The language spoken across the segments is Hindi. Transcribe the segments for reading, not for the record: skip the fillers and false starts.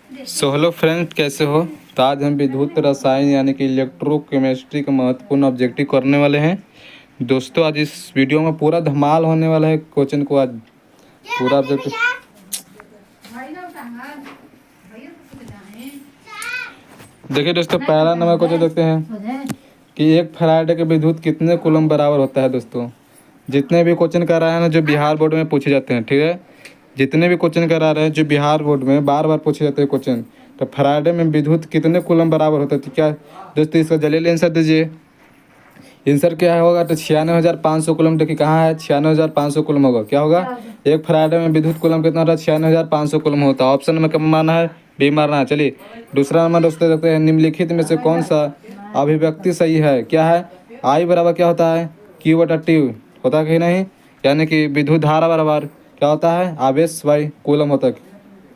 सो हेलो फ्रेंड, कैसे हो? तो आज हम विद्युत रसायन यानी कि इलेक्ट्रोकेमिस्ट्री का महत्वपूर्ण ऑब्जेक्टिव करने वाले हैं। दोस्तों, आज इस वीडियो में पूरा धमाल होने वाला है। क्वेश्चन को आज पूरा ऑब्जेक्टिव देखिए दोस्तों, पहला नंबर क्वेश्चन देखते हैं कि एक फैराडे के विद्युत कितने कूलम बराबर होता है। दोस्तों, जितने भी क्वेश्चन कर रहे हैं ना, जो बिहार बोर्ड में पूछे जाते हैं, ठीक है, जितने भी क्वेश्चन करा रहे हैं जो बिहार बोर्ड में बार बार पूछे जाते हैं क्वेश्चन, तो फैराडे में विद्युत कितने कूलम बराबर होता है, तो क्या दोस्तों इसका जल्दी आंसर दीजिए। आंसर क्या होगा? तो 96,500 कूलम। देखिए कहाँ है, 96,500 कूलम होगा। क्या होगा? एक फैराडे में विद्युत कूलम कितना होता है? 96,500 कूलम होता है। ऑप्शन में कब मारना है? बी मारना है। चलिए दूसरा नंबर दोस्तों देखते हैं, निम्नलिखित में से कौन सा अभिव्यक्ति सही है? क्या है? आई बराबर क्या होता है? क्यू बटा टी होता है कि नहीं, यानी कि विद्युत धारा बराबर क्या होता है? आवेश बाई कूलम होता है।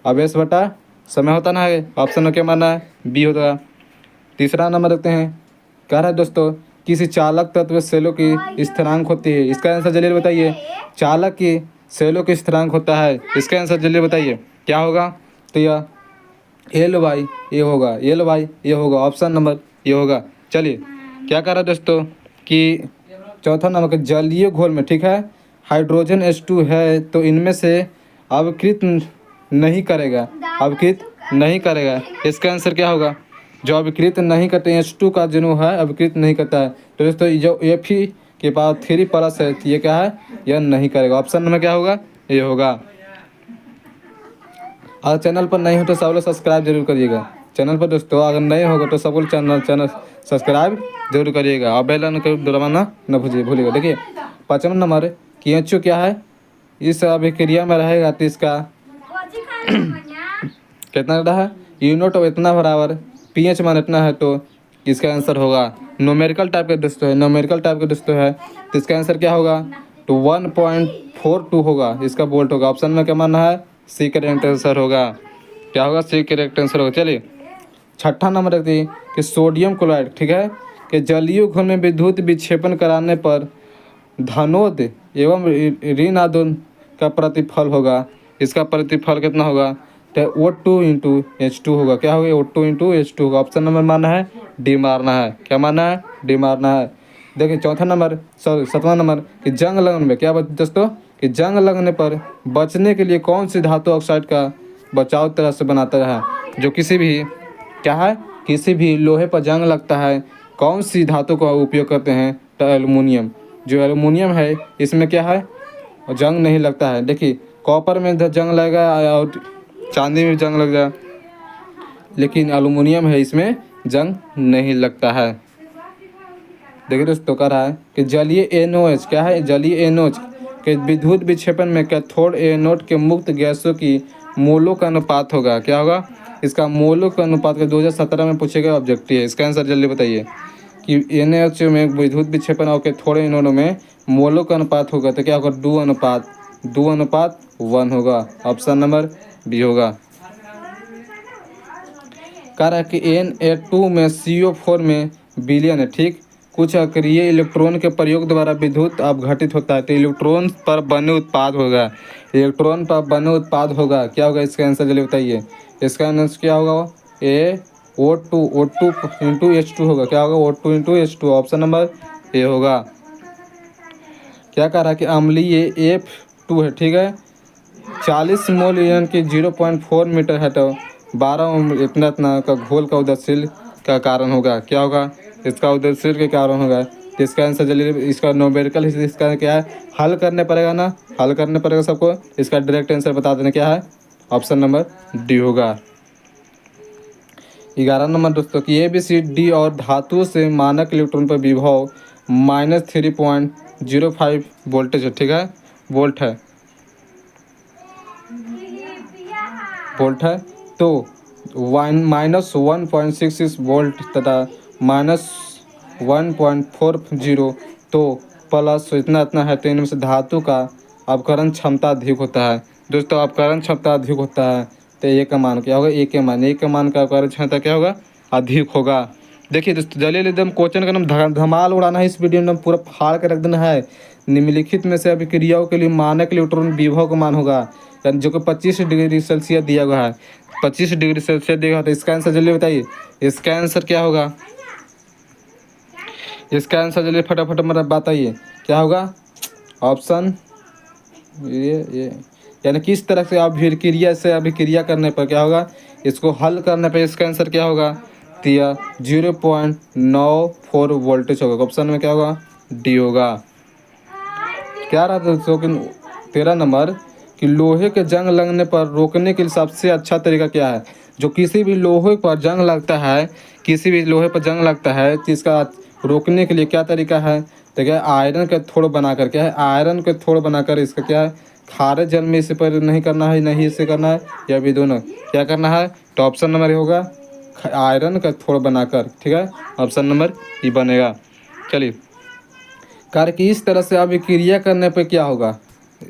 आवेश बटा समय होता ना है। ऑप्शन में क्या मानना है? बी होता है। तीसरा नंबर देखते हैं, कह रहा है दोस्तों किसी चालक तत्व सेलों की स्थिरांक होती है। इसका आंसर जल्दी बताइए। चालक की सेलों की स्थिरांक होता है, इसका आंसर जल्दी बताइए क्या होगा? तो यह एल वाई ये होगा, एल वाई ये होगा। ऑप्शन नंबर ये होगा। चलिए क्या कर रहा है दोस्तों कि चौथा नंबर के जलीय घोल में, ठीक है, हाइड्रोजन H2 है, तो इनमें से अवकृत नहीं करेगा, अवकृत नहीं करेगा। इसका आंसर क्या होगा? जो अवकृत नहीं करते H2 का जो है अवकृत नहीं करता है, तो दोस्तों जो Fe के पास 3+ है, ये क्या है? यह नहीं करेगा। ऑप्शन में क्या होगा? ये होगा। अगर चैनल पर नहीं हो तो सब लोग सब्सक्राइब जरूर करिएगा। चैनल पर दोस्तों अगर नहीं होगा तो सब लोग चैनल सब्सक्राइब जरूर करिएगा और बेल आइकन को दबाना न भूलिएगा। देखिए पाँचवा नंबर कि HO क्या है, इस अभिक्रिया में रहेगा तो इसका कितना रहता है? यूनिट और इतना बराबर pH मान इतना है, तो इसका आंसर होगा न्यूमेरिकल टाइप के दोस्तों है, न्यूमेरिकल टाइप के दोस्तों है, तो इसका आंसर क्या होगा? तो 1.42 होगा, इसका वोल्ट होगा। ऑप्शन में क्या मानना है? सी करेक्ट आंसर होगा। क्या होगा? सी करेक्ट आंसर होगा। चलिए छठा नंबर रखते हैं कि सोडियम क्लोराइड, ठीक है, कि जलीय घोल में विद्युत विक्षेपण कराने पर धनोद एवं ऋणादोद का प्रतिफल होगा। इसका प्रतिफल कितना होगा? तो O2 इंटू H2 होगा। क्या होगा? O2 इंटू H2 होगा। ऑप्शन नंबर मानना है डी मारना है। क्या मानना है? डी मारना है। देखिए चौथा नंबर, सॉरी सातवां नंबर कि जंग लगने में क्या दोस्तों कि जंग लगने पर बचने के लिए कौन सी धातु ऑक्साइड का बचाव तरह से बनाता है? जो किसी भी क्या है, किसी भी लोहे पर जंग लगता है, कौन सी धातु का उपयोग करते हैं? तो एल्युमिनियम। जो एल्युमिनियम है इसमें क्या है? जंग नहीं लगता है। देखिए कॉपर में जंग लगेगा और चांदी में जंग लग जाए, लेकिन एल्युमिनियम है इसमें जंग नहीं लगता है। देखिए दोस्तों कह रहा है कि जलीय NOH क्या है? जलीय NOH के विद्युत विक्षेपण में कैथोड एनोड के मुक्त गैसों की मोलों का अनुपात होगा। क्या होगा? इसका मोलों का अनुपात का 2017 में पूछे गए ऑब्जेक्टिव है। इसका आंसर जल्दी बताइए कि NOH में विद्युत विक्षेपण और कैथोड एनोड में मोलों का अनुपात होगा, तो क्या होगा? 2:1 होगा। ऑप्शन नंबर बी होगा। कह रहा है कि Na2 में CO4 में विलयन है, ठीक, कुछ अक्रिय इलेक्ट्रॉन के प्रयोग द्वारा विद्युत अपघटित होता है, तो इलेक्ट्रॉन पर बने उत्पाद होगा, इलेक्ट्रॉन पर बने उत्पाद होगा। क्या होगा? इसका आंसर जल्दी बताइए। इसका आंसर क्या होगा? O2 इंटू H2 होगा। क्या होगा? O2 into H2। Option number A होगा। क्या कह रहा है कि अम्लीय F2 है, ठीक है, 40 मोल यानी कि 0.4 मीटर है, तो 12 इतना का घोल का उदयशील का कारण होगा। क्या होगा? इसका उदयशील के कारण होगा। तो इसका आंसर जल्दी, इसका न्यूमेरिकल इसका क्या है? हल करने पड़ेगा ना, हल करने पड़ेगा सबको। इसका डायरेक्ट आंसर बता देना क्या है? ऑप्शन नंबर डी होगा। 11 नंबर दोस्तों कि ABCD और धातु से मानक इलेक्ट्रॉन पर विभव -3.05 वोल्टेज है, ठीक है, वोल्ट है, वोल्ट है, तो -1.66 वोल्ट तथा -1.40, तो प्लस इतना है, तो इनमें से धातु का अपकरण क्षमता अधिक होता है। दोस्तों अपकरण क्षमता अधिक होता है, तो ए का मान क्या होगा? ए के मान का अपकरण क्षमता क्या होगा? अधिक होगा। देखिए दोस्तों जल्दी एकदम क्वेश्चन का एकदम धमाल उड़ाना है, इस वीडियो में पूरा फाड़ कर रख देना है। निम्नलिखित में से अभिक्रियाओं के लिए मानक इलेक्ट्रॉन विभव का मान होगा, जो कि 25 डिग्री सेल्सियस दिया हुआ है। 25 डिग्री सेल्सियस देगा। तो इसका आंसर जल्दी बताइए, इसका आंसर क्या होगा? इसका आंसर जल्दी फटाफट मतलब बताइए क्या होगा? ऑप्शन ये यानी किस तरह से अभिक्रिया से अभिक्रिया करने पर क्या होगा? इसको हल करने पर इसका आंसर क्या होगा? तो यह 0.94 वोल्टेज होगा। ऑप्शन में क्या होगा? डी होगा। क्या रहा दोस्तों कि 13 नंबर कि लोहे के जंग लगने पर रोकने के लिए सबसे अच्छा तरीका क्या है? जो किसी भी लोहे पर जंग लगता है, किसी भी लोहे पर जंग लगता है तो इसका रोकने के लिए क्या तरीका है? तो क्या आयरन के थोड़ बनाकर, क्या है? आयरन के थोड़ बनाकर इसका क्या है? खारे जल में इसे पर नहीं करना है, नहीं इसे करना है, या भी दोनों क्या करना है? तो ऑप्शन नंबर होगा आयरन का थोड़ बनाकर। ठीक है, ऑप्शन नंबर ई बनेगा। चलिए, कार्य की इस तरह से अभिक्रिया करने पर क्या होगा?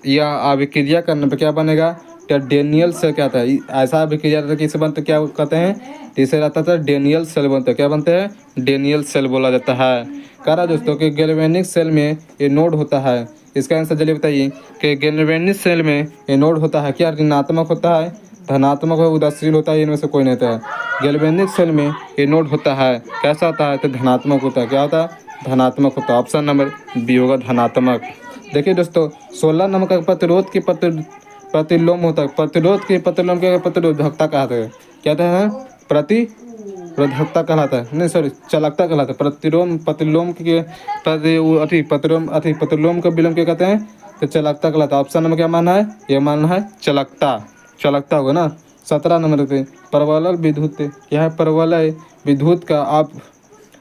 या अभिक्रिया करने पर क्या बनेगा? क्या डेनियल सेल क्या था? ऐसा अभिक्रिया रहता है कि इसे बनते क्या कहते हैं? तो इसे रहता था डेनियल सेल बनते। क्या बनते हैं? डेनियल सेल बोला जाता है। कह रहा दोस्तों कि गैल्वेनिक सेल में ये नोड होता है। इसका आंसर जल्दी बताइए कि गैल्वेनिक सेल में ये नोड होता है क्या? ऋणात्मक होता है, धनात्मक और उदासीन होता है, इनमें से कोई नहीं होता है। गैल्वेनिक सेल में ये नोड होता है, कैसा होता है? तो धनात्मक होता है। क्या होता है? धनात्मक होता है। ऑप्शन नंबर बी होगा धनात्मक। देखिए दोस्तों, 16 नंबर का प्रतिरोध के प्रतिलोम होता है। प्रतिरोध के प्रतिलोम के प्रतिरोधकता कहते हैं, कहते हैं प्रतिरोधकता कहलाता है, नहीं सॉरी चालकता कहलाता है। प्रतिलोम प्रतिलोम के प्रतिलोम का विलोम क्या कहते हैं? तो चालकता कहलाता है। ऑप्शन नंबर क्या मानना है? ये मानना है चालकता। चालकता होगा ना। 17 नंबर पे परवलय विद्युत क्या है? परवलय विद्युत का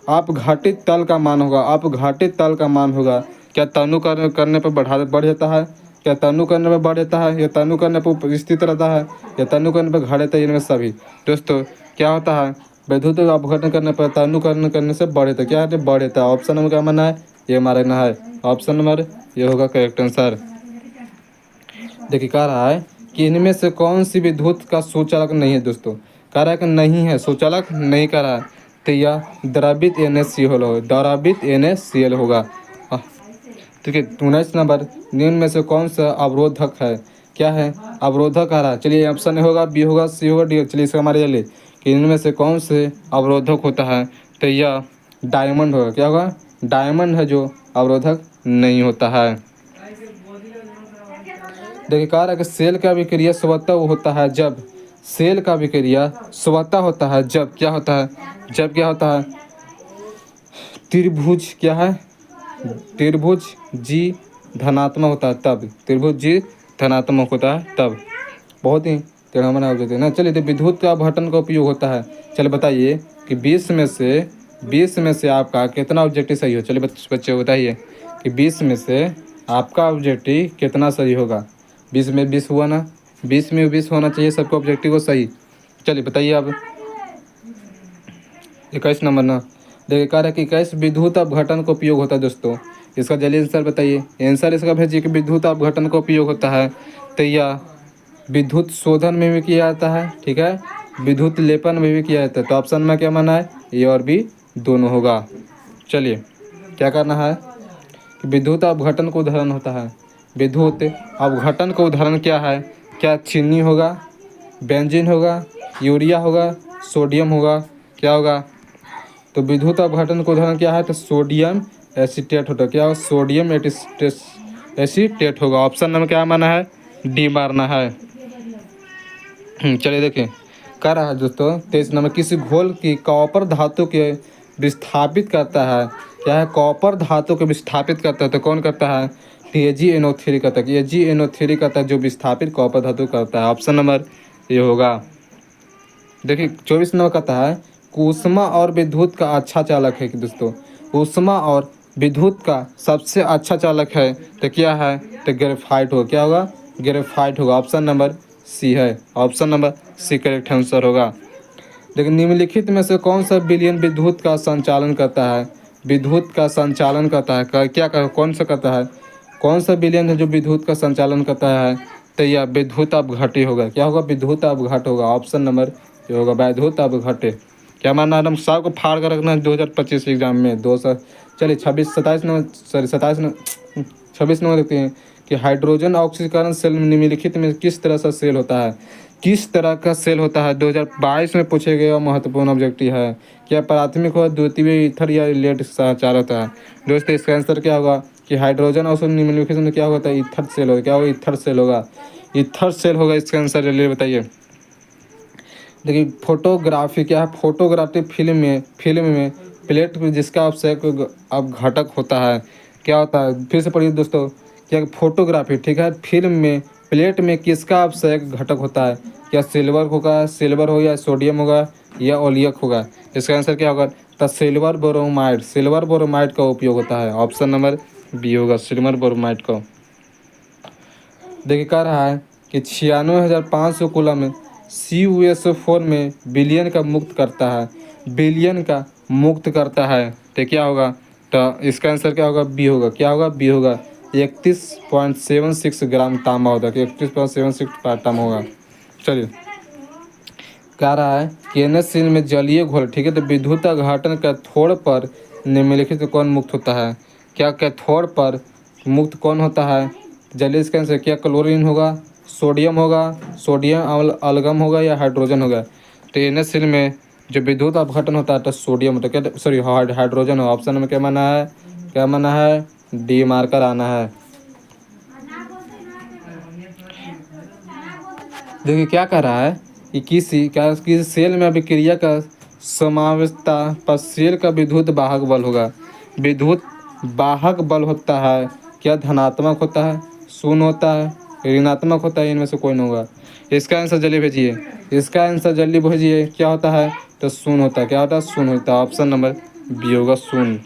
आप घाटित तल का मान होगा। आप घाटित तल का मान होगा। क्या तनु करने पर बढ़ जाता है? क्या तनु करने पर बढ़ जाता है, या तनु करने पर स्थित रहता है, या तनु करने पर घट जाता है? इनमें सभी दोस्तों क्या होता है? विद्युत अपघटन करने पर तनु करने से बढ़ जाता है। क्या है? बढ़ जाता है। ऑप्शन नंबर क्या मानना है? ये मानना है। ऑप्शन नंबर ये होगा करेक्ट आंसर। देखिए कह रहा है कि इनमें से कौन सी विद्युत का सुचालक नहीं है दोस्तों? कह रहा है कि नहीं है, सुचालक नहीं कह रहा है। तो यह द्रवित NaCl होगा। द्रवित NaCl होगा। ठीक है, 19 नंबर निम्न में से कौन सा अवरोधक है? क्या है? अवरोधक आ रहा है। चलिए ऑप्शन ए होगा, बी होगा, सी होगा, डी होगा। चलिए इसका हमारे लिए कि इनमें से कौन से अवरोधक होता है? तो यह डायमंड होगा। क्या होगा? डायमंड है जो अवरोधक नहीं होता है। देखिए कह रहा है कि सेल का विक्रिया स्वतः होता है जब, सेल का विक्रिया स्वतः होता है जब क्या होता है? जब क्या होता है? त्रिभुज क्या है? त्रिभुज जी धनात्मक होता है तब। त्रिभुज जी धनात्मक होता है तब। बहुत ही टेढ़ा मना हो जाते हैं ना। चलिए, तो विद्युत का अपघटन का उपयोग होता है। चलिए बताइए कि 20 में से आपका कितना ऑब्जेक्टिव सही हो? चलिए बच्चे बताइए कि 20 में से आपका ऑब्जेक्टिव कितना सही होगा? 20 में 20 हुआ ना, 20 में 20 होना चाहिए सबका ऑब्जेक्टिव को सही। चलिए बताइए अब 21 नंबर ना। देखिए कह रहा है कि 21 विद्युत अपघटन का उपयोग होता है दोस्तों। इसका जल्दी आंसर बताइए। आंसर इसका भेजिए कि विद्युत अपघटन का उपयोग होता है। तो यह विद्युत शोधन में भी किया जाता है। ठीक है, विद्युत लेपन में भी किया जाता है। तो ऑप्शन में क्या माना है? ए और बी दोनों होगा। चलिए क्या करना है कि विद्युत अपघटन का उदाहरण होता है। विद्युत अपघटन का उदाहरण क्या है? क्या चीनी होगा, बेंजीन होगा, यूरिया होगा, सोडियम होगा? क्या होगा? तो विद्युत अपघटन का उदाहरण क्या है? तो सोडियम एसीटेट होता है। क्या होगा? सोडियम एसीटेट होगा। ऑप्शन नंबर क्या माना है? डी मारना है। चलिए देखिए कह रहा है दोस्तों 23 नंबर किसी घोल की कॉपर धातु के विस्थापित करता है। क्या है? कॉपर धातु को विस्थापित करता है। तो कौन करता है? AgNO3 करता है। AgNO3 करता है जो विस्थापित कॉपर धातु करता है। ऑप्शन नंबर ये होगा। देखिए 24 नंबर कहता है कि ऊष्मा और विद्युत का अच्छा चालक है कि दोस्तों ऊष्मा और विद्युत का सबसे अच्छा चालक है। तो क्या है? तो ग्रेफाइट होगा। क्या होगा? ग्रेफाइट होगा। ऑप्शन नंबर सी है। Option number C correct answer होगा। लेकिन निम्नलिखित में से कौन सा विलयन विद्युत का संचालन करता है? विद्युत का संचालन करता है क्या कौन सा करता है? कौन सा विलयन है जो विद्युत का संचालन करता है? तो यह विद्युत अपघट्य होगा। क्या होगा? विद्युत अपघट्य होगा। ऑप्शन नंबर ये होगा विद्युत अपघट्य। क्या मानना है? हम सब को फाड़ कर रखना है 2025 एग्जाम में 200। चलिए 27 नंबर 26 नंबर देखते हैं कि हाइड्रोजन ऑक्सीकरण सेल निम्नलिखित में किस तरह से सेल होता है? किस तरह का सेल होता है? 2022 में पूछे गए महत्वपूर्ण ऑब्जेक्टिव है। क्या प्राथमिक और द्वितीय ईथर या लेड संचार होता है? दोस्तों इसका आंसर क्या होगा कि हाइड्रोजन और निम्नलिखित में क्या होता है? ईथर सेल होगा। क्या होगा? ईथर सेल होगा। ईथर सेल होगा इसका आंसर। चलिए बताइए। देखिए फोटोग्राफी क्या है? फोटोग्राफी फिल्म में प्लेट में जिसका आवश्यक अब घटक होता है क्या होता है? फिर से पढ़िए दोस्तों। क्या फोटोग्राफी ठीक है फिल्म में प्लेट में किसका आवश्यक घटक होता है? क्या सिल्वर हो या सोडियम होगा या ओलियक होगा? इसका आंसर क्या होगा? तो सिल्वर बोरोमाइड का उपयोग होता है। ऑप्शन नंबर बी होगा सिल्वर बोरोमाइड का। देखिए कह रहा है कि 96,500 कूलम CuSO4 में बिलियन का मुक्त करता है। बिलियन का मुक्त करता है तो क्या होगा? तो इसका आंसर क्या होगा? बी होगा। क्या होगा? बी होगा। 31.76 ग्राम तांबा होता है। 31.76 तांबा होगा। चलिए कह रहा है कि NaCl में जलीय घोल ठीक है तो विद्युत घटन कैथोड पर निम्नलिखित कौन मुक्त होता है? क्या कैथोड पर मुक्त कौन होता है? जलीय इसका आंसर क्या क्लोरीन होगा, सोडियम होगा, सोडियम अलगम होगा या हाइड्रोजन होगा? तो NaCl में जो विद्युत अपघटन होता है तो सोडियम होता है। क्या सॉरी हाइड्रोजन होगा। ऑप्शन में क्या माना है? क्या माना है? डी मार्कर आना है। देखिए क्या कह रहा है कि किसी सेल में अभिक्रिया का समावेशता पर सेल का विद्युत वाहक बल होगा। विद्युत वाहक बल होता है क्या धनात्मक होता है, शून्य होता है, ऋणात्मक होता है? इनमें से कोई नहीं होगा। इसका आंसर जल्दी भेजिए। इसका आंसर जल्दी भेजिए। क्या होता है? तो शून्य होता है। क्या होता है? शून्य होता है। ऑप्शन नंबर बी होगा शून्य।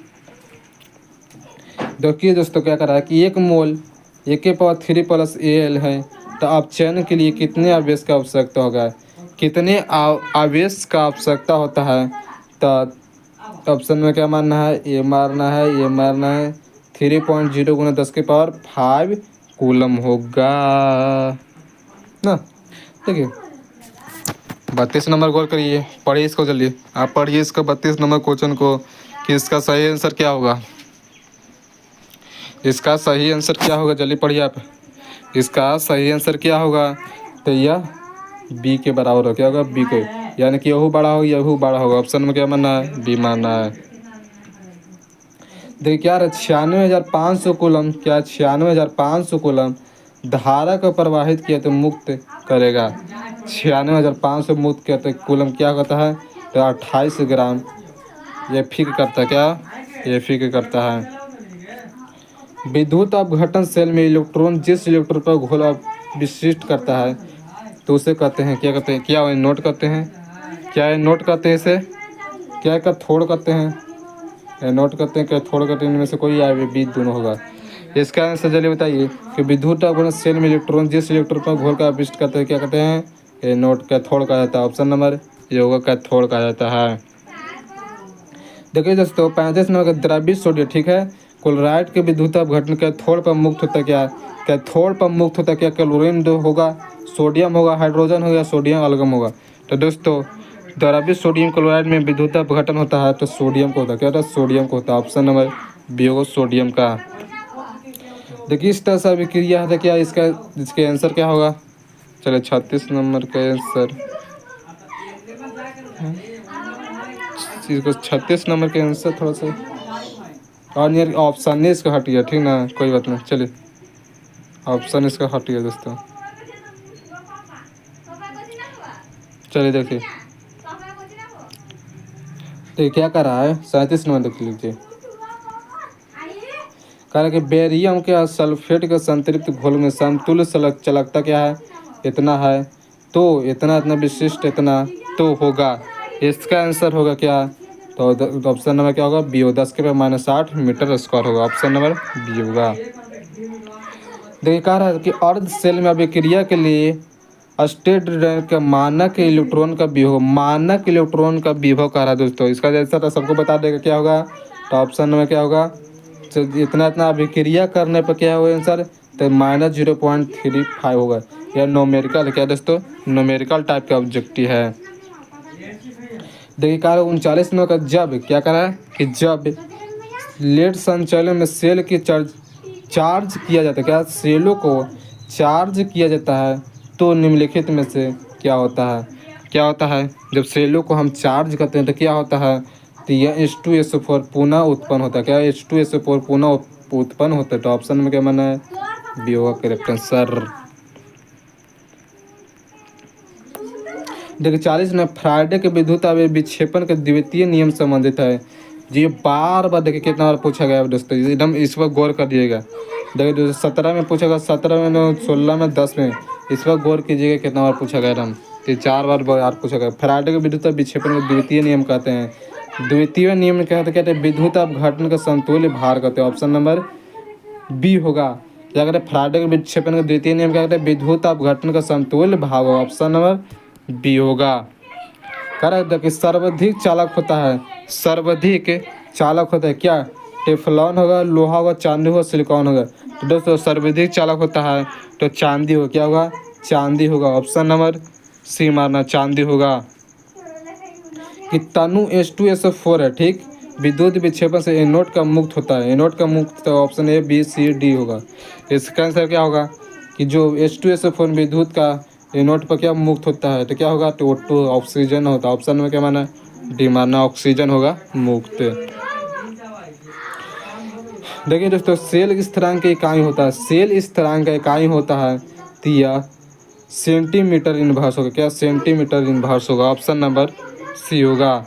देखिए दोस्तों क्या कर रहा है कि 1 मोल AK⁻3 है तो अपचयन के लिए कितने आवेश का आवश्यकता होगा? कितने आवेश का आवश्यकता होता है? तो ऑप्शन में क्या मानना है? ए मारना है, ये मारना है। 3.0 × 10⁵ कूलम होगा ना। देखिए 32 नंबर गौर करिए। पढ़िए इसको जल्दी। आप पढ़िए इसका 32 नंबर क्वेश्चन को कि इसका सही आंसर क्या होगा। इसका सही आंसर क्या होगा? जल्दी पढ़िए आप। इसका सही आंसर क्या होगा? तो यह बी के बराबर हो। क्या होगा? बी को, यानी कि यहू बड़ा हो यहू बड़ा होगा। ऑप्शन में क्या मानना है? बी मानना है। देखिए क्या है 96,500 कूलम। क्या 96,500 कूलम धारा को प्रवाहित किया तो मुक्त करेगा? 96,500 मुक्त किया तो कूलम क्या होता है? तो 28 ग्राम। ये फिक करता है। क्या ये फिक करता है? विद्युत अपघटन सेल में इलेक्ट्रॉन जिस इलेक्ट्रॉन पर घोल विशिष्ट करता है तो उसे कहते हैं क्या? कहते हैं क्या? नोट करते हैं। क्या ये नोट करते हैं? इसे क्या कैथोड करते हैं? नोट करते हैं कैथोड करते हैं। इनमें से कोई या बी दोनों होगा। इसका आंसर जल्दी बताइए कि विद्युत अपघटन सेल में इलेक्ट्रॉन जिस इलेक्ट्रॉन पर घोल का विशिष्ट करते हैं क्या कहते हैं? ये नोट कैथोड कहा जाता है। ऑप्शन नंबर ये होगा कैथोड कहा जाता है। देखिए दोस्तों 35 नंबर का द्रव्य सोडियम ठीक है क्लोराइड के विद्युत अपघटन कैथोड पर मुक्त होता है क्या? कैथोड पर मुक्त होता है क्या? क्लोरीन दो होगा, सोडियम होगा, हाइड्रोजन होगा, सोडियम अलगम होगा? तो दोस्तों द्रव्य सोडियम क्लोराइड में विद्युत अपघटन होता है तो सोडियम को होता है। क्या होता है? सोडियम को होता है। ऑप्शन नंबर बी होगा सोडियम का। देखिए इस तरह से अभिक्रिया है क्या? इसके आंसर क्या होगा? चलिए 36 नंबर का आंसर इसको 36 नंबर के आंसर थोड़ा सा और नियर ऑप्शन नहीं इसका हट गया ठीक ना। कोई बात नहीं। चलिए ऑप्शन इसका हट गया दोस्तों। चलिए देखिए तो क्या कर रहा है 37 नंबर देख लीजिए। कह रहा है कि बेरियम के सल्फेट के संतृप्त घोल में समतुल्य चालकता क्या है? इतना है तो इतना इतना विशिष्ट इतना तो होगा। इसका आंसर होगा क्या? तो ऑप्शन नंबर क्या होगा? बी हो। 10⁻⁻8 मीटर स्क्वायर होगा। ऑप्शन नंबर बी होगा। देखिए कह रहा है कि अर्ध सेल में अभिक्रिया के लिए स्टेट का मानक इलेक्ट्रॉन का विभव कह रहा है दोस्तों। इसका जैसा तो सबको बता देगा क्या होगा? तो ऑप्शन में क्या होगा? तो इतना इतना अभिक्रिया करने पर क्या होगा आंसर? तो -0.35 होगा। यह नोमेरिकल क्या दोस्तों? नोमेरिकल टाइप का ऑब्जेक्टिव है। देखिए कह रहा है 39 नंबर का जब क्या कह रहा है कि जब लेड संचलन में सेल की चार्ज किया जाता है क्या? सेलों को चार्ज किया जाता है तो निम्नलिखित में से क्या होता है जब सेलों को हम चार्ज करते हैं तो क्या होता है, तो यह H2SO4 पुनः उत्पन्न होता है। क्या H2SO4 पुनः उत्पन्न होता है, तो ऑप्शन में क्या माना है, बी होगा करेक्ट आंसर। देखिए 40 में फ्राइडे के विद्युत आवेश विक्षेपण के द्वितीय नियम संबंधित है। जी ये बार बार देखिए कितना बार पूछा गया है दोस्तों, एकदम इस वक्त गौर कर दिएगा। देखिए दोस्तों 17 में पूछा गया, 17 में, 16 में, 10 में, इस वक्त गौर कीजिएगा कितना बार पूछा गया एकदम, ये 4 बार पूछा गया। फ्राइडे के विद्युत विक्षेपण के द्वितीय नियम कहते हैं। द्वितीय नियम में कहते हैं विद्युत अपघटन का समतुल्य भार कहते हैं। ऑप्शन नंबर बी होगा। क्या कहते हैं, फ्राइडे के विक्षेपण का द्वितीय नियम क्या कहते हैं, विद्युत अपघटन का समतुल्य भाग होगा। ऑप्शन नंबर बी होगा। करेक्ट कि सर्वाधिक चालक होता है, सर्वाधिक चालक होता है क्या, टेफ्लॉन होगा, लोहा होगा, चांदी होगा, सिलिकॉन होगा। तो दोस्तों सर्वाधिक चालक होता है तो चांदी होगा। क्या होगा, चांदी होगा। ऑप्शन नंबर सी मारना, चांदी होगा। कि तनु H2SO4 है, ठीक, विद्युत विक्षेपण से एनोड का मुक्त होता है। एनोड का मुक्त option A B C D होगा। इसका आंसर क्या होगा कि जो H2SO4 विद्युत का एनोड पर क्या मुक्त होता है, तो क्या होगा, तो O2 ऑक्सीजन होता है। ऑप्शन में क्या माना, डी मारना, ऑक्सीजन होगा मुक्त। देखिए दोस्तों सेल स्थिरांक की इकाई होता है, सेल स्थिरांक का इकाई होता है तो यह सेंटीमीटर इनवर्स होगा। क्या, सेंटीमीटर इनवर्स होगा। ऑप्शन नंबर सी होगा।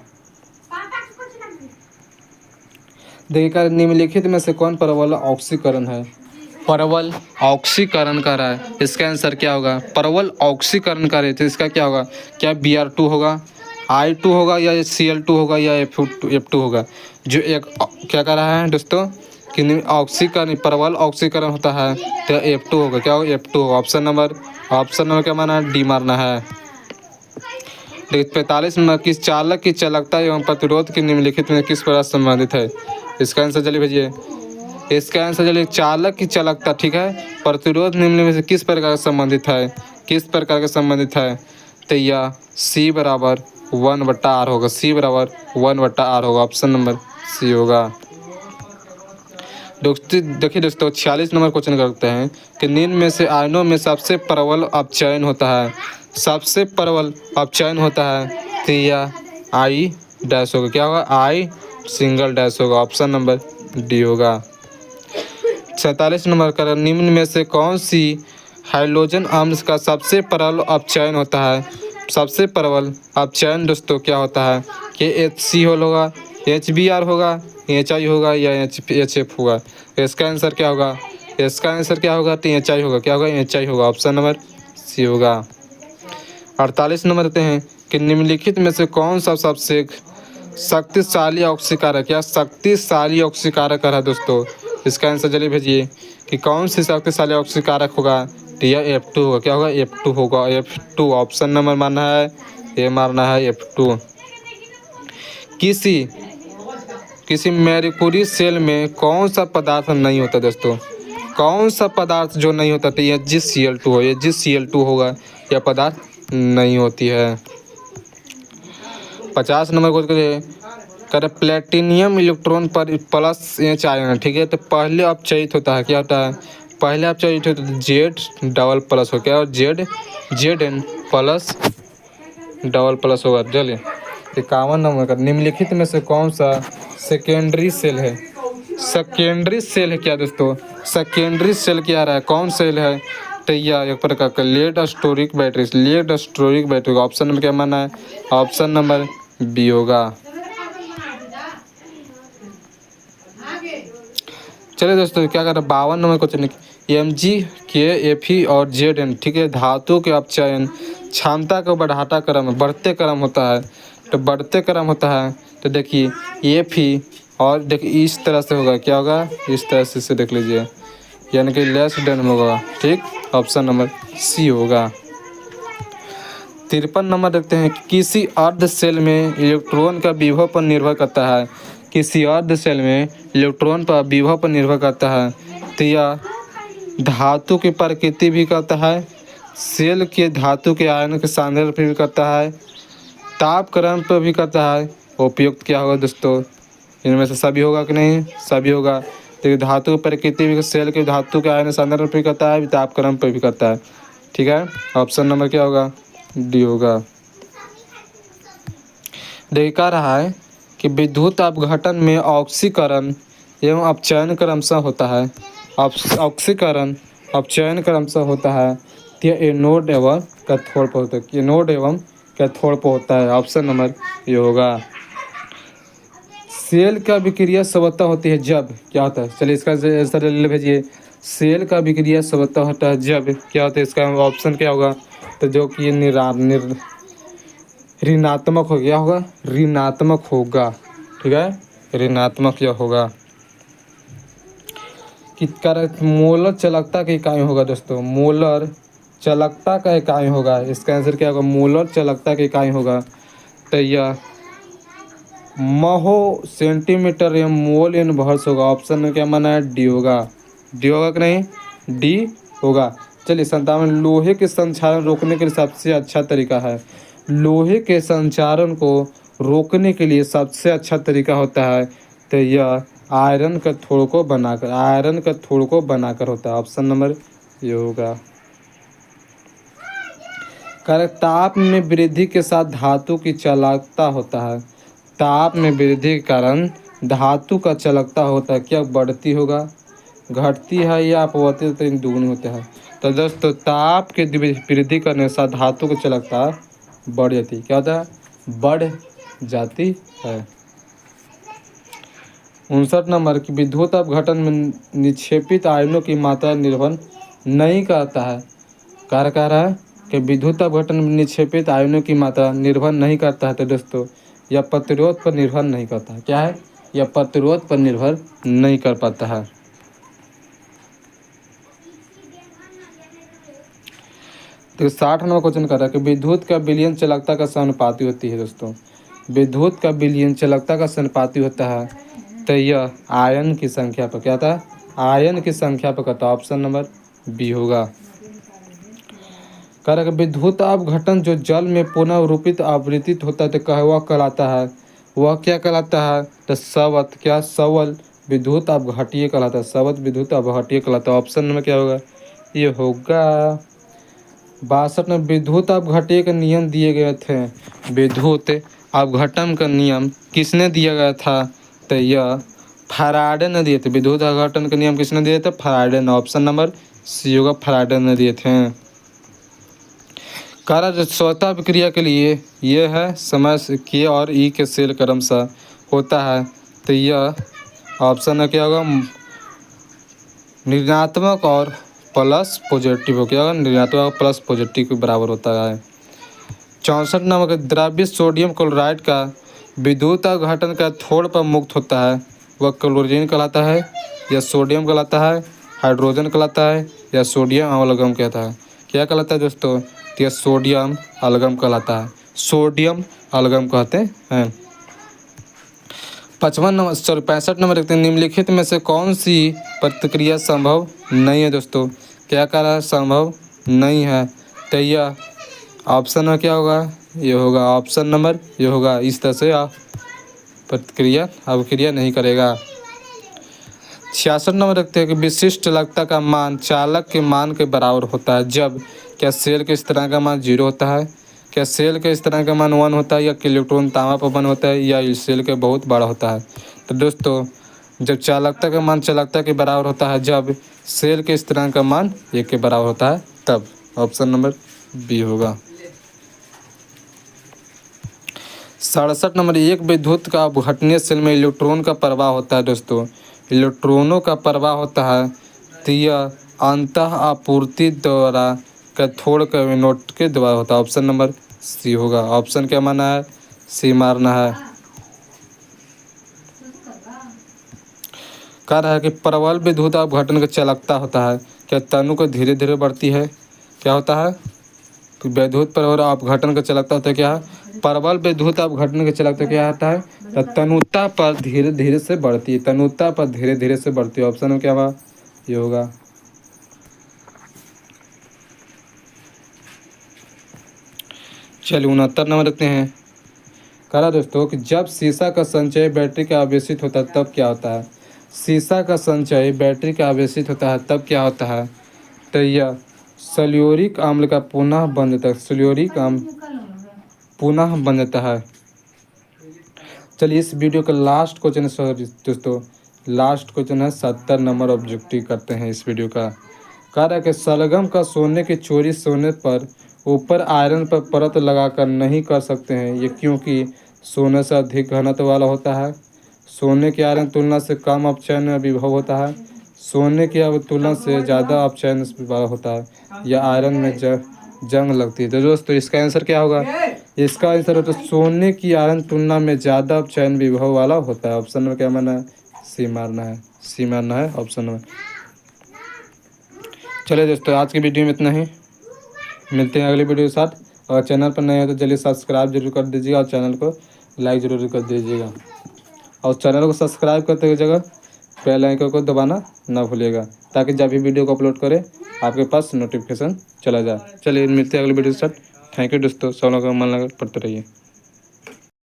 देखिए निम्नलिखित में से कौन परवल ऑक्सीकरण है, परवल ऑक्सीकरण कर रहा है, इसका आंसर क्या होगा, परवल ऑक्सीकरण कर रहे थे, इसका क्या होगा, क्या Br2 होगा, I2 होगा, या Cl2 होगा, या F2 होगा। जो एक क्या कर रहा है दोस्तों कि ऑक्सीकरण, परवल ऑक्सीकरण होता है तो F2 होगा। क्या होगा, F2 होगा। ऑप्शन नंबर क्या मारना है, डी मारना है। देखिए 45 नंबर, किस चालक की चालकता एवं प्रतिरोध की निम्नलिखित में किस प्रकार संबंधित है। इसका आंसर जल्दी भेजिए। इसका आंसर चलिए, चालक की चालकता, ठीक है, प्रतिरोध निम्न में से किस प्रकार से संबंधित है, किस प्रकार के संबंधित है, तो यह C बराबर 1/R होगा। C बराबर 1/R होगा। ऑप्शन नंबर सी होगा। देखिए दोस्तों 46 नंबर क्वेश्चन करते हैं कि निम्न में से आयनों में सबसे प्रबल अपचयन होता है, सबसे प्रबल अपचयन होता है तो यह I डैश होगा। क्या होगा, I सिंगल डैश होगा। ऑप्शन नंबर डी होगा। 47 नंबर का, निम्न में से कौन सी हाइड्रोजन अम्ल का सबसे प्रबल अपचयन होता है। सबसे प्रबल अपचयन दोस्तों क्या होता है कि HCl होगा, HBr होगा, HI होगा, या HF होगा। इसका आंसर क्या होगा, इसका आंसर क्या होगा, तो HI होगा। क्या होगा, HI होगा। ऑप्शन नंबर सी होगा। 48 नंबर देते हैं कि निम्नलिखित में से कौन सा सबसे शक्तिशाली ऑक्सीकारक, क्या शक्तिशाली ऑक्सीकारक है दोस्तों। इसका आंसर जल्दी भेजिए कि कौन सी शक्तिशाली ऑक्सीकारक होगा, तो यह F2 होगा। क्या होगा, F2 होगा। F2 ऑप्शन नंबर मारना है, ये मारना है F2। किसी मेर्कुरी सेल में कौन सा पदार्थ नहीं होता दोस्तों, कौन सा पदार्थ जो नहीं होता, तो यह GCl2 हो, ये GCl2 होगा, यह पदार्थ नहीं होती है। 50 नंबर को करे प्लेटिनियम इलेक्ट्रॉन पर प्लस H आयन, ठीक है, तो पहले अपचयित होता है। क्या होता है, पहले अपचयित होता है Z डबल प्लस हो। क्या, ZN प्लस डबल प्लस होगा। चलिए 51 नंबर का, निम्नलिखित में से कौन सा सेकेंडरी सेल है, सेकेंडरी सेल है क्या दोस्तों, सेकेंडरी सेल क्या रहा है, कौन सेल है, तो यह एक प्रकार का लेड स्टोरिक बैटरी, लेड स्टोरिक बैटरी होगा। ऑप्शन नंबर क्या माना है, ऑप्शन नंबर बी होगा। चलिए दोस्तों क्या कर रहे हैं, 52 number question, Mg, K, Fe और Zn, ठीक है, धातु के अपचयन क्षमता को बढ़ाता क्रम, बढ़ते क्रम होता है, तो बढ़ते क्रम होता है, तो देखिए Fe और देखिए इस तरह से होगा। क्या होगा, इस तरह से देख लीजिए, यानी कि लेस देन होगा, ठीक, ऑप्शन नंबर सी होगा। 53 नंबर देखते हैं, किसी अर्ध सेल में इलेक्ट्रॉन का विभव पर निर्भर करता है, किसी अर्ध सेल में इलेक्ट्रॉन पर विभव पर निर्भर करता है, तो यह धातु की प्रकृति भी करता है, सेल के धातु के आयनों के सांद्रता पर भी करता है, तापक्रम पर भी करता है। उपयुक्त क्या होगा दोस्तों, इनमें से सभी होगा कि नहीं, सभी होगा। तो धातु की प्रकृति भी, सेल के धातु के आयन सांद्रता पर भी करता है, तापक्रम पर भी करता है, ठीक है। ऑप्शन नंबर क्या होगा, डी होगा। देखा रहा है कि विद्युत अपघटन में ऑक्सीकरण एवं अपचयन क्रमशः होता है। ऑक्सीकरण अपचयन क्रमशः होता है। तो ये एनोड एवं कैथोड पर होता है। एनोड एवं कैथोड पर होता है। ऑप्शन नंबर ये होगा। सेल का विक्रिया संभवतः होती है जब क्या होता है, चलिए इसका आंसर ले भेजिए। सेल का विक्रिया संभवतः होता है जब क्या होता है, इसका ऑप्शन क्या होगा, तो जो कि ऋणात्मक हो गया होगा, ऋणात्मक होगा। ठीक है, ऋणात्मक यह होगा। कि मोलर चालकता की इकाई होगा दोस्तों, मोलर चालकता का इकाई होगा। इसका आंसर क्या होगा, मोलर चालकता की इकाई होगा। तो यह महो सेंटीमीटर या मोल इनवर्स होगा। ऑप्शन में क्या माना है, डी होगा। डी होगा कि नहीं, डी होगा। चलिए 57, लोहे के संचारण रोकने के लिए सबसे अच्छा तरीका है। लोहे के संचारण को रोकने के लिए सबसे अच्छा तरीका होता है, तो यह आयरन कैथोड को बनाकर, आयरन कैथोड को बनाकर होता है। ऑप्शन नंबर ये होगा। कारण ताप में वृद्धि के साथ धातु की चालकता होता है। ताप में वृद्धि के कारण धातु का चालकता होता है, क्या बढ़ती होगा, घटती है या अपवर्तित, इन दुगुनी होता है। तो दोस्तों ताप के वृद्धि करने के साथ धातु की चालकता बढ़ जाती है, क्या होता है, बढ़ जाती है। 59 नंबर की विद्युत अपघटन में निक्षेपित आयनों की मात्रा निर्भर नहीं करता है। कार्य कह रहा है कि विद्युत अपघटन में निक्षेपित आयनों की मात्रा निर्भर नहीं करता है। तो दोस्तों यह प्रतिरोध पर निर्भर नहीं करता है। क्या है, यह प्रतिरोध पर निर्भर नहीं कर पाता है। तो 60 नंबर क्वेश्चन कर रहा है कि विद्युत का विलयन चालकता का समानुपाती होती है। दोस्तों विद्युत का विलयन चालकता का समानुपाती होता है, तो यह आयन की संख्या पर क्या था, आयन की संख्या पर कहता है। ऑप्शन नंबर बी होगा। कह रहा है कि विद्युत अपघटन जो जल में पुनर्रूपित आवृत्ति होता है, तो वह कहलाता है, वह क्या कहलाता है, तो सवत, क्या सवल विद्युत अपघटीय कहलाता है। सवत विद्युत अपघटीय कहलाता है। ऑप्शन नंबर क्या होगा, ये होगा। 62 में विद्युत अपघटन के नियम दिए गए थे। विद्युत अपघटन का नियम किसने दिया गया था, तो यह फैराडे ने दिए थे। विद्युत अपघटन के नियम किसने दिए थे, फैराडे ने। ऑप्शन नंबर सी होगा, फैराडे ने दिए थे। कार्य स्वतः विक्रिया के लिए यह है समय से के और ई के सेल क्रमशः होता है, तो यह ऑप्शन है क्या होगा, ऋणात्मक और प्लस पॉजिटिव हो, क्या होगा, ऋणात्मक और प्लस पॉजिटिव के बराबर होता है। 64 नंबर द्रव्य सोडियम क्लोराइड का विद्युत अपघटन का थोड़ पर मुक्त होता है, वह क्लोरीन कहलाता है या सोडियम कहलाता है, हाइड्रोजन कहलाता है या सोडियम अमलगम कहता है। क्या कहलाता है दोस्तों, तो यह सोडियम अलगम कहलाता है। सोडियम अलगम कहते हैं। 55 नंबर 65 नंबर देखते हैं, निम्नलिखित में से कौन सी प्रतिक्रिया संभव नहीं है। दोस्तों क्या कह रहा है, संभव नहीं है, तो यह ऑप्शन में क्या होगा, ये होगा। ऑप्शन नंबर ये होगा। इस तरह से आप प्रतिक्रिया अभिक्रिया नहीं करेगा। 66 नंबर रखते हैं कि विशिष्ट चालकता का मान चालक के मान के बराबर होता है जब, क्या सेल के इस तरह का मान 0 होता है, क्या सेल के इस तरह का मान 1 होता है, या इलेक्ट्रॉन तांबा पर 1 होता है, या सेल के बहुत बड़ा होता है। तो दोस्तों जब चालकता का मान चालकता के बराबर होता है जब सेल के इस तरह का मान 1 के बराबर होता है तब। ऑप्शन नंबर बी होगा। 67 नंबर, एक विद्युत का अपघटनीय सेल में इलेक्ट्रॉन का प्रवाह होता है। दोस्तों इलेक्ट्रॉनों का प्रवाह होता है, तो यह अंतः आपूर्ति द्वारा कैथोड का एनोड के द्वारा होता है। ऑप्शन नंबर सी होगा। ऑप्शन क्या माना है, सी मारना है। कह रहा है कि प्रबल विद्युत अपघटन का चालकता होता है, क्या तनु को धीरे धीरे बढ़ती है, क्या होता है, तो विद्युत प्रबल अपघटन का चालकता होता है क्या है, प्रबल विद्युत अपघटन का चालकता क्या होता है, तो तनुता पर धीरे धीरे से बढ़ती है, तनुता पर धीरे धीरे से बढ़ती है। ऑप्शन में क्या होगा, ये होगा। चलिए 69 नंबर रखते हैं। कहा दोस्तों कि जब शीशा का संचय बैटरी का आवेशित होता है तब क्या होता है। शीशा का संचय बैटरी का आवेशित होता है तब क्या होता है, तो यह सल्फ्यूरिक अम्ल का पुनः बन जाता है, सल्फ्यूरिक अम्ल पुनः बन जाता है। चलिए इस वीडियो का लास्ट क्वेश्चन है सर दोस्तों, लास्ट क्वेश्चन है 70 नंबर ऑब्जेक्टिव करते हैं इस वीडियो का। कह रहा है कि सलगम का सोने की चोरी सोने पर ऊपर आयरन पर परत लगाकर नहीं कर सकते हैं, ये क्योंकि सोने से अधिक घनत्व वाला होता है, सोने की आयरन तुलना से कम अपचयन विभव होता है, सोने की तुलना से ज़्यादा अपचयन वाला होता है, या आयरन में जंग लगती है। तो दोस्तों इसका आंसर क्या होगा? इसका आंसर होता है सोने की आयरन तुलना में ज़्यादा अपचयन विभव वाला होता है। ऑप्शन में क्या मानना है? सी मारना है, सी मारना है ऑप्शन में। चलिए दोस्तों आज की वीडियो में इतना ही, मिलते हैं अगली वीडियो के साथ। और चैनल पर नए हो तो जल्दी सब्सक्राइब जरूर कर दीजिएगा और चैनल को लाइक जरूर कर दीजिएगा, और चैनल को सब्सक्राइब करते हुए जगह बेल आइकन को दबाना ना भूलिएगा, ताकि जब भी वीडियो को अपलोड करें आपके पास नोटिफिकेशन चला जाए। चलिए मिलते हैं अगली वीडियो के साथ। थैंक यू दोस्तों, सब लोगों का मन लगा पढ़ते रहिए।